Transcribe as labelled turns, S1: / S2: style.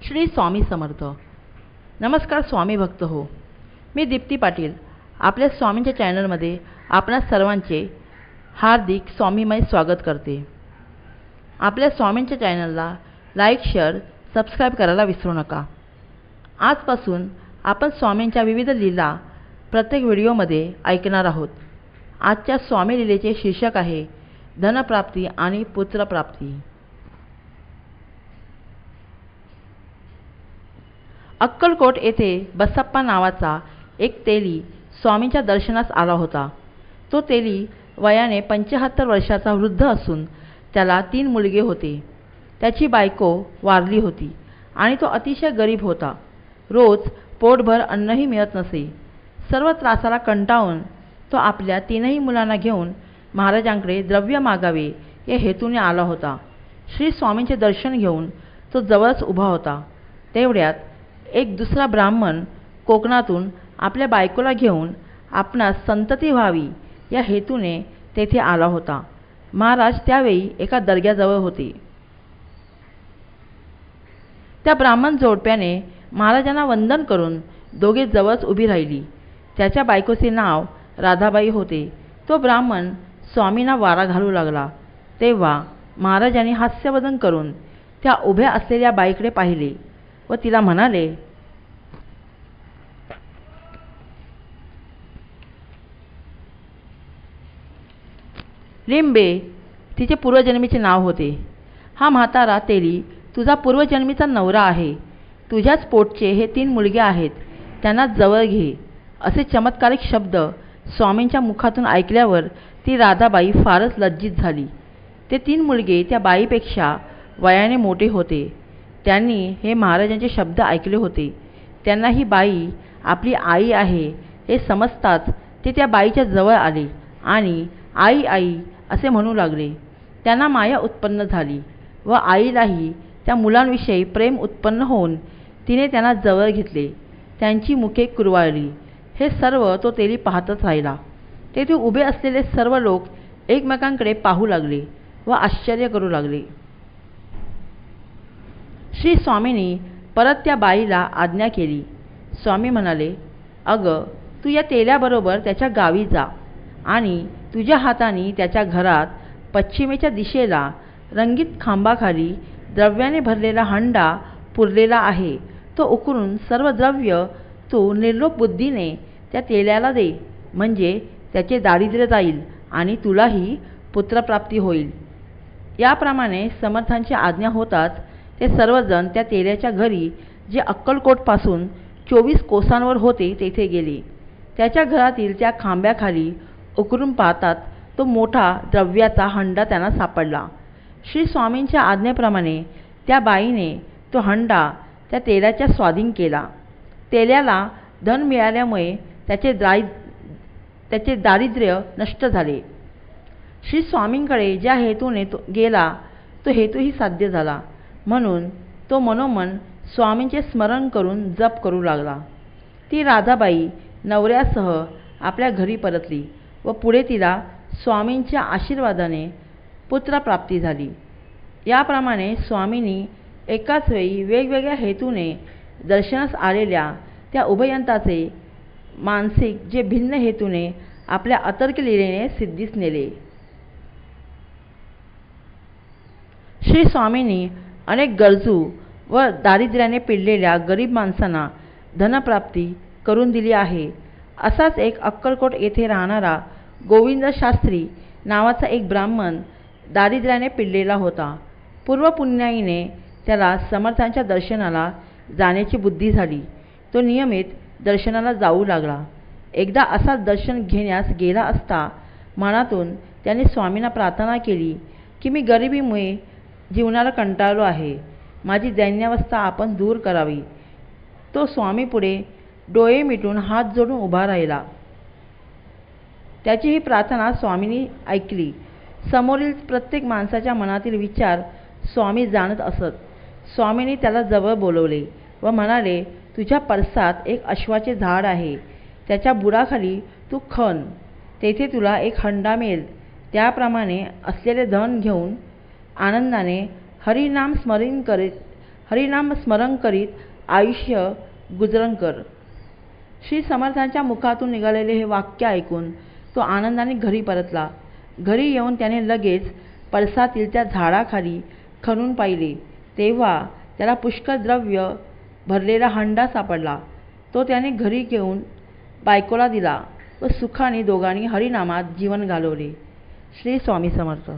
S1: श्री स्वामी समर्थ. नमस्कार स्वामी भक्त हो. मी दीप्ती पाटील आपल्या स्वामींच्या चॅनलमध्ये आपणा सर्वांचे हार्दिक स्वामीमय स्वागत करते. आपल्या स्वामींच्या चॅनलला लाईक, शेअर, सबस्क्राईब करायला विसरू नका. आजपासून आपण स्वामींच्या विविध लीला प्रत्येक व्हिडिओमध्ये ऐकणार आहोत. आजच्या स्वामी लीलेचे शीर्षक आहे धनप्राप्ती आणि पुत्रप्राप्ती. अक्कलकोट येथे बसप्पा नावाचा एक तेली स्वामींच्या दर्शनास आला होता. तो तेली वयाने 75 वर्षाचा वृद्ध असून त्याला 3 मुलगे होते. त्याची बायको वारली होती आणि तो अतिशय गरीब होता. रोज पोटभर अन्नही मिळत नसे. सर्व त्रासाला कंटाळून तो आपल्या 3ही मुलांना घेऊन महाराजांकडे द्रव्य मागावे या हेतूने आला होता. श्री स्वामींचे दर्शन घेऊन तो जवळच उभा होता. तेवढ्यात एक दुसरा ब्राह्मण कोकणातून आपल्या बायकोला घेऊन आपणास संतती व्हावी या हेतूने तेथे आला होता. महाराज त्यावेळी एका दर्ग्याजवळ होते. त्या ब्राह्मण जोडप्याने महाराजांना वंदन करून दोघे जवळच उभी राहिली. त्याच्या बायकोचे नाव राधाबाई होते. तो ब्राह्मण स्वामींना वारा घालू लागला तेव्हा महाराजांनी हास्यवदन करून त्या उभ्या असलेल्या बाईकडे पाहिले व तिला म्हणाले, लिंबे तिचे पूर्वजन्मीचे नाव होते. हा म्हातारा तेली तुझा पूर्वजन्मीचा नवरा आहे. तुझ्याच पोटचे हे 3 मुलगे आहेत. त्यांना जवळ घे. असे चमत्कारिक शब्द स्वामींच्या मुखातून ऐकल्यावर ती राधाबाई फारच लज्जित झाली. ते 3 मुलगे त्या बाईपेक्षा वयाने मोठे होते. त्यांनी हे महाराजांचे शब्द ऐकले होते. त्यांना ही बाई आपली आई आहे हे समजताच ते त्या बाईच्या जवळ आले आणि आई आई असे म्हणू लागले. त्यांना माया उत्पन्न झाली व आईलाही त्या मुलांविषयी प्रेम उत्पन्न होऊन तिने त्यांना जवळ घेतले. त्यांची मुखे कुरवाळली. हे सर्व तो तेली पाहतच राहिला. तेथे उभे असलेले सर्व लोक एकमेकांकडे पाहू लागले व आश्चर्य करू लागले. श्री स्वामींनी परत त्या बाईला आज्ञा केली. स्वामी म्हणाले, अगं तू या तेल्याबरोबर त्याच्या गावी जा आणि तुझ्या हाताने त्याच्या घरात पश्चिमेच्या दिशेला रंगीत खांबाखाली द्रव्याने भरलेला हंडा पुरलेला आहे. तो उकरून सर्व द्रव्य तू निर्लोप बुद्धीने त्या तेल्याला दे. म्हणजे त्याचे दारिद्र्य जाईल आणि तुलाही पुत्रप्राप्ती होईल. याप्रमाणे समर्थांची आज्ञा होताच ते सर्वजण त्या तेल्याच्या घरी जे अक्कलकोटपासून 24 कोसांवर होते तेथे गेले. त्याच्या घरातील त्या खांब्याखाली उकरून पाहतात तो मोठा द्रव्याचा हंडा त्यांना सापडला. श्री स्वामींच्या आज्ञेप्रमाणे त्या बाईने तो हंडा त्या तेल्याच्या स्वाधीन केला. तेल्याला धन मिळाल्यामुळे त्याचे दारिद्र्य नष्ट झाले. श्री स्वामींकडे ज्या हेतूने तो गेला तो हेतूही साध्य झाला. म्हणून तो मनोमन स्वामींचे स्मरण करून जप करू लागला. ती राधाबाई नवऱ्यासह आपल्या घरी परतली व पुढे तिला स्वामींच्या आशीर्वादाने पुत्रप्राप्ती झाली. याप्रमाणे स्वामींनी एकाच वेळी वेगवेगळ्या हेतूने दर्शनास आलेल्या त्या उभयंताचे मानसिक जे भिन्न हेतूने आपल्या अतर्क लीलेने सिद्धीस नेले. श्री स्वामींनी अनेक गरजू व दारिद्र्याने पिडलेल्या गरीब माणसांना धनप्राप्ती करून दिली आहे. असाच एक अक्कलकोट येथे राहणारा गोविंद शास्त्री नावाचा एक ब्राह्मण दारिद्र्याने पिडलेला होता. पूर्वपुण्याईने त्याला समर्थांच्या दर्शनाला जाण्याची बुद्धी झाली. तो नियमित दर्शनाला जाऊ लागला. एकदा असाच दर्शन घेण्यास गेला असता मनातून त्याने स्वामींना प्रार्थना केली की मी गरिबीमुळे जीवनाला कंटाळलो आहे. माझी दैन्यावस्था आपण दूर करावी. तो स्वामीपुढे डोळे मिटून हात जोडून उभा राहिला. त्याची ही प्रार्थना स्वामींनी ऐकली. समोरील प्रत्येक माणसाच्या मनातील विचार स्वामी जाणत असत. स्वामींनी त्याला जवळ बोलवले व म्हणाले, तुझ्या परसात एक अश्वाचे झाड आहे. त्याच्या बुडाखाली तू खण. तेथे तुला एक हंडा मिळेल. त्याप्रमाणे असलेले धन घेऊन आनंदाने हरिनाम स्मरण करीत हरिनाम स्मरण करीत आयुष्य गुजरण कर. श्री समर्थांच्या मुखातून निघालेले हे वाक्य ऐकून तो आनंदाने घरी परतला. घरी येऊन त्याने लगेच पळसातील त्या झाडाखाली खणून पाहिले, तेव्हा त्याला पुष्कळ द्रव्य भरलेला हंडा सापडला. तो त्याने घरी घेऊन बायकोला दिला व सुखाने दोघांनी हरिनामात जीवन घालवले. श्री स्वामी समर्थ.